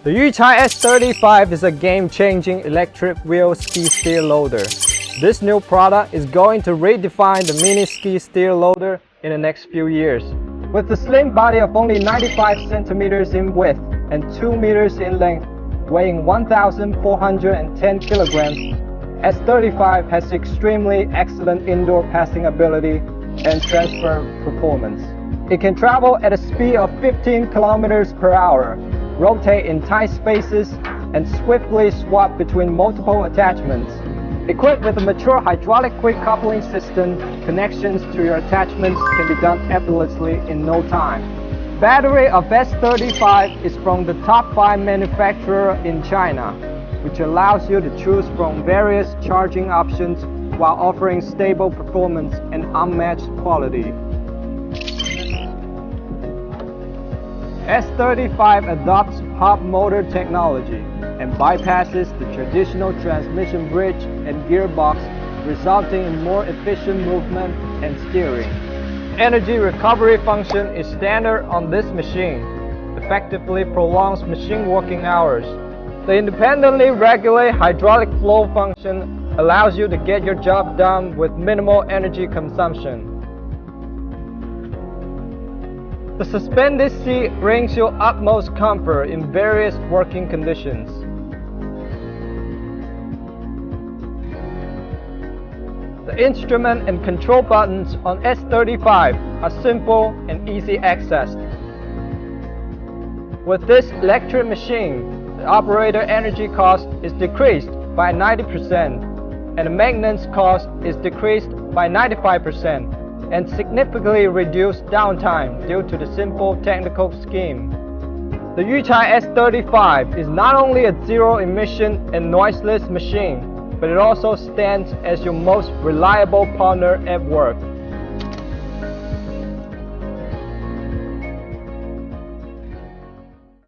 The Yuchai S35 is a game-changing electric wheel ski steer loader. This new product is going to redefine the mini ski steer loader in the next few years. With a slim body of only 95 centimeters in width and 2 meters in length, weighing 1,410 kilograms, S35 has extremely excellent indoor passing ability and transfer performance. It can travel at a speed of 15 kilometers per hour, rotate in tight spaces, and swiftly swap between multiple attachments. Equipped with a mature hydraulic quick coupling system, connections to your attachments can be done effortlessly in no time. Battery of S35 is from the top 5 manufacturer in China, which allows you to choose from various charging options while offering stable performance and unmatched quality. S35 adopts hub motor technology and bypasses the traditional transmission bridge and gearbox, resulting in more efficient movement and steering. Energy recovery function is standard on this machine, effectively prolongs machine working hours. The independently regulate hydraulic flow function allows you to get your job done with minimal energy consumption. The suspended seat brings you utmost comfort in various working conditions. The instrument and control buttons on S35 are simple and easy accessed. With this electric machine, the operator energy cost is decreased by 90% and the maintenance cost is decreased by 95%. And significantly reduced downtime due to the simple technical scheme. The Yuchai S35 is not only a zero-emission and noiseless machine, but it also stands as your most reliable partner at work.